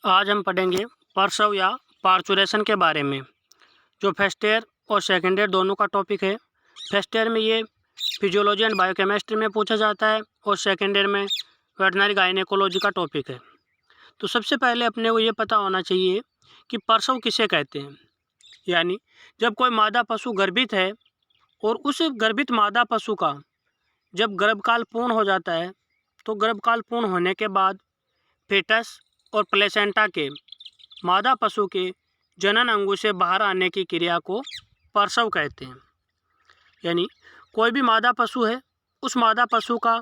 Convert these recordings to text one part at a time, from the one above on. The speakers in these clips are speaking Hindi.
आज हम पढ़ेंगे प्रसव या पार्चुरेशन के बारे में, जो फर्स्ट ईयर और सेकेंड ईयर दोनों का टॉपिक है। फर्स्ट ईयर में ये फिजियोलॉजी एंड बायोकेमिस्ट्री में पूछा जाता है और सेकेंड ईयर में वेटनरी गायनेकोलॉजी का टॉपिक है। तो सबसे पहले अपने को ये पता होना चाहिए कि प्रसव किसे कहते हैं। यानी जब कोई मादा पशु गर्भित है और उस गर्भित मादा पशु का जब गर्भकाल पूर्ण हो जाता है, तो गर्भकाल पूर्ण होने के बाद फेटस और प्लेसेंटा के मादा पशु के जनन अंगों से बाहर आने की क्रिया को प्रसव कहते हैं। यानी कोई भी मादा पशु है, उस मादा पशु का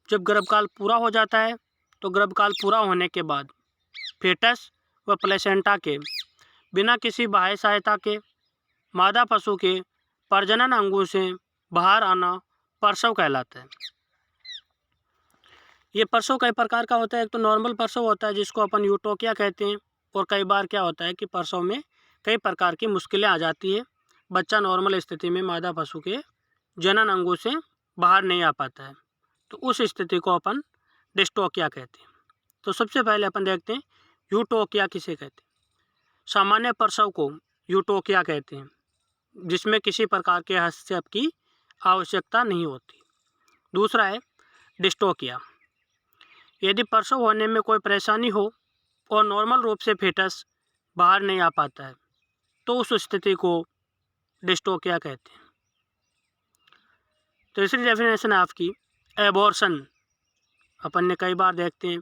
जब गर्भकाल पूरा हो जाता है, तो गर्भकाल पूरा होने के बाद फेटस व प्लेसेंटा के बिना किसी बाह्य सहायता के मादा पशु के प्रजनन अंगों से बाहर आना प्रसव कहलाता है। ये प्रसव कई प्रकार का होता है। एक तो नॉर्मल प्रसव होता है जिसको अपन यूटोकिया कहते हैं, और कई बार क्या होता है कि प्रसव में कई प्रकार की मुश्किलें आ जाती है। बच्चा नॉर्मल स्थिति में मादा पशु के जनन अंगों से बाहर नहीं आ पाता है, तो उस स्थिति को अपन डिस्टोकिया कहते हैं। तो सबसे पहले अपन देखते हैं यूटोकिया किसे कहते हैं। सामान्य प्रसव को यूटोकिया कहते हैं, जिसमें किसी प्रकार के हस्तक्षेप की आवश्यकता नहीं होती। दूसरा है डिस्टोकिया। यदि प्रसव होने में कोई परेशानी हो और नॉर्मल रूप से फेटस बाहर नहीं आ पाता है, तो उस स्थिति को डिस्टोकिया कहते हैं। तीसरी डेफिनेशन है आपकी एबॉर्शन। अपन ने कई बार देखते हैं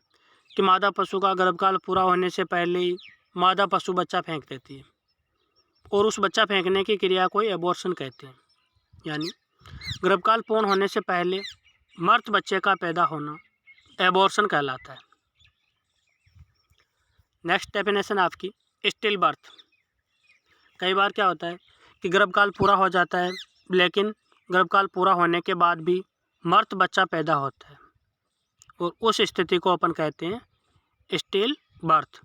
कि मादा पशु का गर्भकाल पूरा होने से पहले ही मादा पशु बच्चा फेंक देती है, और उस बच्चा फेंकने की क्रिया को एबॉर्शन कहते हैं। यानी गर्भकाल पूर्ण होने से पहले मर्त बच्चे का पैदा होना एबॉर्शन कहलाता है। नेक्स्ट डेफिनेशन आपकी स्टिल बर्थ। कई बार क्या होता है कि गर्भकाल पूरा हो जाता है, लेकिन गर्भकाल पूरा होने के बाद भी मर्त बच्चा पैदा होता है, और उस स्थिति को अपन कहते हैं स्टिल बर्थ।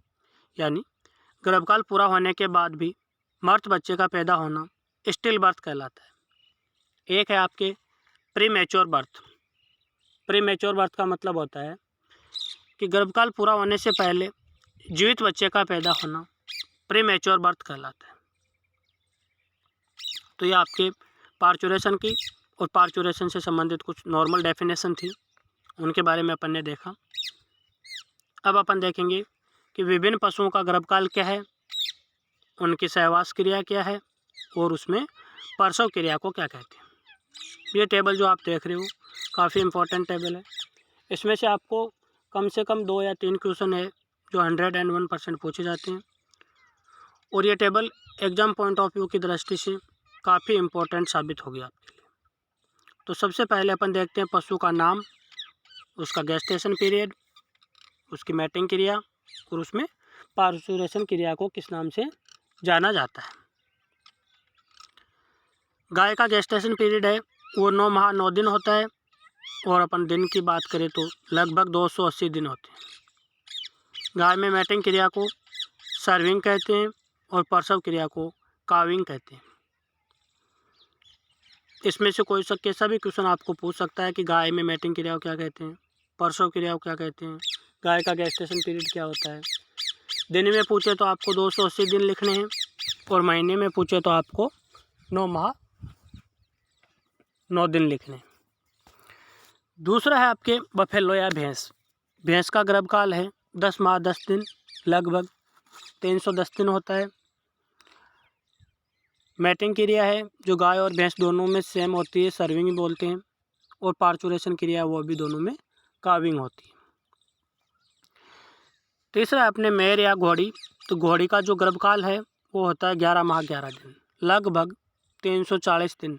यानी गर्भकाल पूरा होने के बाद भी मर्त बच्चे का पैदा होना स्टिल बर्थ कहलाता है। एक है आपके प्रीमेच्योर बर्थ। प्रीमेच्योर बर्थ का मतलब होता है कि गर्भकाल पूरा होने से पहले जीवित बच्चे का पैदा होना प्रीमेच्योर बर्थ कहलाता है। तो ये आपके पार्चुरेशन की और पार्चुरेशन से संबंधित कुछ नॉर्मल डेफिनेशन थी, उनके बारे में अपन ने देखा। अब अपन देखेंगे कि विभिन्न पशुओं का गर्भकाल क्या है, उनकी सहवास क्रिया क्या है, और उसमें प्रसव क्रिया को क्या कहते हैं। ये टेबल जो आप देख रहे हो काफ़ी इम्पोर्टेंट टेबल है। इसमें से आपको कम से कम 2 या 3 क्वेश्चन है जो 101% पूछे जाते हैं, और ये table exam point of view की दृष्टि से काफ़ी इम्पोर्टेंट साबित होगी आपके लिए। तो सबसे पहले अपन देखते हैं पशु का नाम, उसका गेस्टेशन पीरियड, उसकी मैटिंग क्रिया, और उसमें पार्चुरेशन क्रिया को किस नाम से जाना जाता है। गाय का गेस्टेशन पीरियड है वो 9 माह 9 दिन होता है, और अपन दिन की बात करें तो लगभग 280 दिन होते हैं। गाय में मैटिंग क्रिया को सर्विंग कहते हैं और प्रसव क्रिया को काविंग कहते हैं। इसमें से कोई सा कैसा भी क्वेश्चन आपको पूछ सकता है कि गाय में मैटिंग क्रिया को क्या कहते हैं, प्रसव क्रिया को क्या कहते हैं, गाय का गेस्टेशन पीरियड क्या होता है। दिन में पूछे तो आपको 280 दिन लिखने हैं, और महीने में पूछे तो आपको 9 माह 9 दिन लिखने हैं। दूसरा है आपके बफेलो या भैंस। भैंस का गर्भकाल है 10 माह 10 दिन, लगभग 310 दिन होता है। मैटिंग क्रिया है जो गाय और भैंस दोनों में सेम होती है, सर्विंग बोलते हैं, और पार्चुरेशन क्रिया वो भी दोनों में काविंग होती है। तीसरा है अपने मेयर या घोड़ी। तो घोड़ी का जो गर्भकाल है वो होता है 11 माह 11 दिन, लगभग 340 दिन,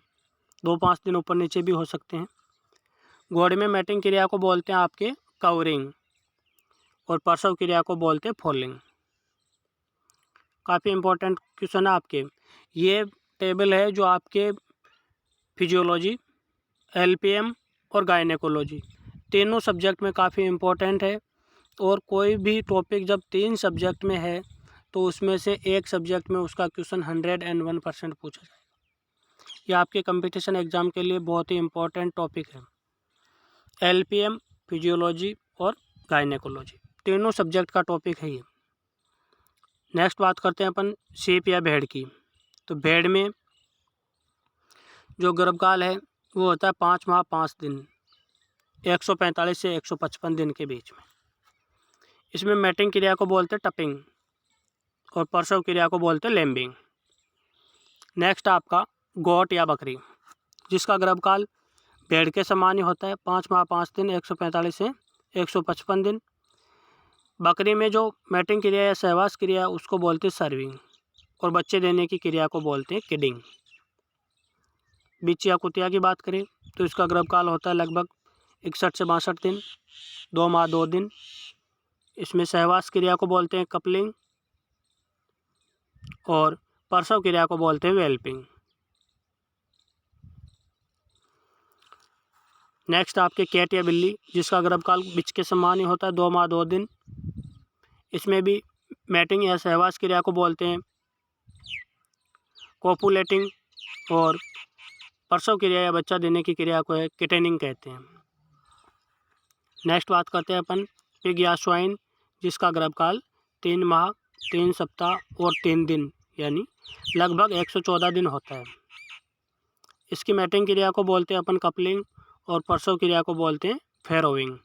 2-5 दिन ऊपर नीचे भी हो सकते हैं। घोड़ी में मैटिंग क्रिया को बोलते हैं आपके कवरिंग, और प्रसव क्रिया को बोलते हैं फॉलिंग। काफ़ी इम्पोर्टेंट क्वेश्चन है आपके। ये टेबल है जो आपके फिजियोलॉजी, एलपीएम और गायनेकोलॉजी तीनों सब्जेक्ट में काफ़ी इम्पोर्टेंट है, और कोई भी टॉपिक जब 3 सब्जेक्ट में है तो उसमें से एक सब्जेक्ट में उसका क्वेश्चन 101% पूछा जाएगा। ये आपके कंपटीशन एग्ज़ाम के लिए बहुत ही इम्पोर्टेंट टॉपिक है। एलपीएम, फिजियोलॉजी और गायनेकोलॉजी तीनों सब्जेक्ट का टॉपिक है ये। नेक्स्ट बात करते हैं अपन शीप या भेड़ की। तो भेड़ में जो गर्भकाल है वो होता है 5 माह 5 दिन, 145 से 155 दिन के बीच में। इसमें मैटिंग क्रिया को बोलते हैं टपिंग और प्रसव क्रिया को बोलते हैं लैम्बिंग। नेक्स्ट आपका गोट या बकरी, जिसका गर्भकाल भेड़ के समान ही होता है, 5 माह 5 दिन, 145 से 155 दिन। बकरी में जो मैटिंग क्रिया या सहवास क्रिया है उसको बोलते हैं सर्विंग और बच्चे देने की क्रिया को बोलते हैं किडिंग। बिच्ची या कुतिया की बात करें तो इसका गर्भकाल होता है लगभग 61 से 62 दिन, 2 माह 2 दिन। इसमें सहवास क्रिया को बोलते हैं कपलिंग और प्रसव क्रिया को बोलते हैं वेल्पिंग। नेक्स्ट आपके कैट या बिल्ली, जिसका गर्भकाल बिच के समान ही होता है, 2 माह 2 दिन। इसमें भी मैटिंग या सहवास क्रिया को बोलते हैं कोपुलेटिंग और प्रसव क्रिया या बच्चा देने की क्रिया को है किटेनिंग कहते हैं। नेक्स्ट बात करते हैं अपन पिग या स्वाइन, जिसका गर्भकाल 3 माह 3 सप्ताह और 3 दिन यानी लगभग 114 दिन होता है। इसकी मैटिंग क्रिया को बोलते हैं अपन कपलिंग और प्रसव क्रिया को बोलते हैं फेरोविंग।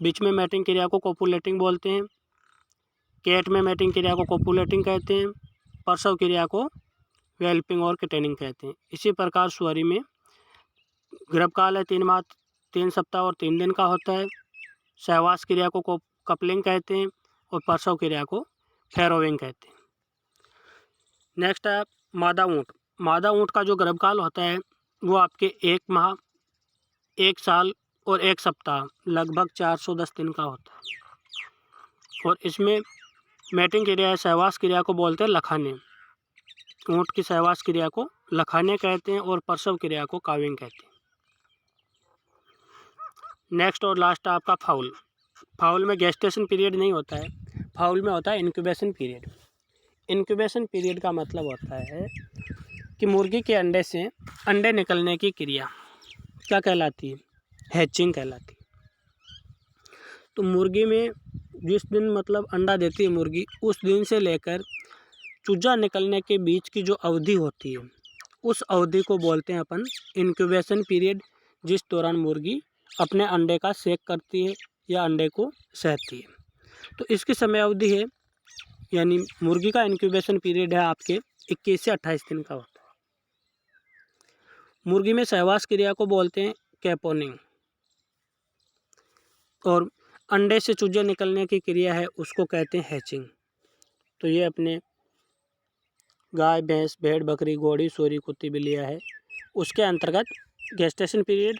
बीच में मैटिंग क्रिया को कोपुलेटिंग बोलते हैं। कैट में मैटिंग क्रिया को कोपुलेटिंग कहते हैं, प्रसव क्रिया को वेल्पिंग और किटेनिंग कहते हैं। इसी प्रकार सुअरी में गर्भकाल है 3 माह 3 सप्ताह और 3 दिन का होता है। सहवास क्रिया को कपलिंग कहते हैं और प्रसव क्रिया को फेरोविंग कहते हैं। नेक्स्ट है मादा ऊँट। मादा ऊँट का जो गर्भकाल होता है वो आपके 1 माह 1 साल और 1 सप्ताह लगभग 410 दिन का होता है और इसमें मैटिंग क्रिया या सहवास क्रिया को बोलते हैं लखाने। ऊँट की सहवास क्रिया को लखाने कहते हैं और प्रसव क्रिया को काविंग कहते हैं। नेक्स्ट और लास्ट आपका फाउल। फाउल में गेस्टेशन पीरियड नहीं होता है, फाउल में होता है इंक्यूबेशन पीरियड। इंक्यूबेशन पीरियड का मतलब होता है कि मुर्गी के अंडे से अंडे निकलने की क्रिया क्या कहलाती है, हैचिंग कहलाती है। तो मुर्गी में जिस दिन मतलब अंडा देती है मुर्गी, उस दिन से लेकर चूजा निकलने के बीच की जो अवधि होती है उस अवधि को बोलते हैं अपन इंक्यूबेशन पीरियड, जिस दौरान मुर्गी अपने अंडे का सेक करती है या अंडे को सहती है। तो इसकी समय अवधि है यानी मुर्गी का इंक्यूबेशन पीरियड है आपके 21 से 28 दिन का होता है। मुर्गी में सहवास क्रिया को बोलते हैं कैपोनिंग और अंडे से चूजे निकलने की क्रिया है उसको कहते हैं हैचिंग। तो ये अपने गाय भैंस भेड़ बकरी घोड़ी सूअरी कुत्ती बिल्लियाँ है उसके अंतर्गत gestation period,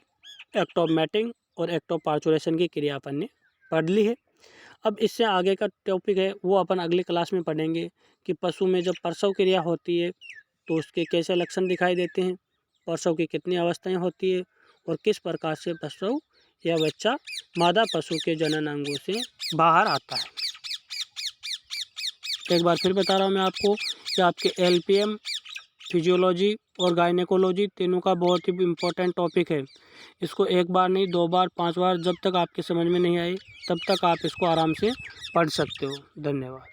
act of mating और एक्ट ऑफ पार्चुरेशन की क्रिया अपन ने पढ़ ली है। अब इससे आगे का टॉपिक है वो अपन अगली क्लास में पढ़ेंगे कि पशु में जब प्रसव क्रिया होती है तो उसके कैसे लक्षण दिखाई देते हैं, प्रसव की कितनी अवस्थाएं होती है और किस प्रकार से प्रसव या बच्चा मादा पशु के जनन अंगों से बाहर आता है। एक बार फिर बता रहा हूँ मैं आपको कि आपके LPM, फिजियोलॉजी और गायनेकोलॉजी तीनों का बहुत ही इम्पोर्टेंट टॉपिक है। इसको 1 बार नहीं 2 बार 5 बार जब तक आपके समझ में नहीं आए तब तक आप इसको आराम से पढ़ सकते हो। धन्यवाद।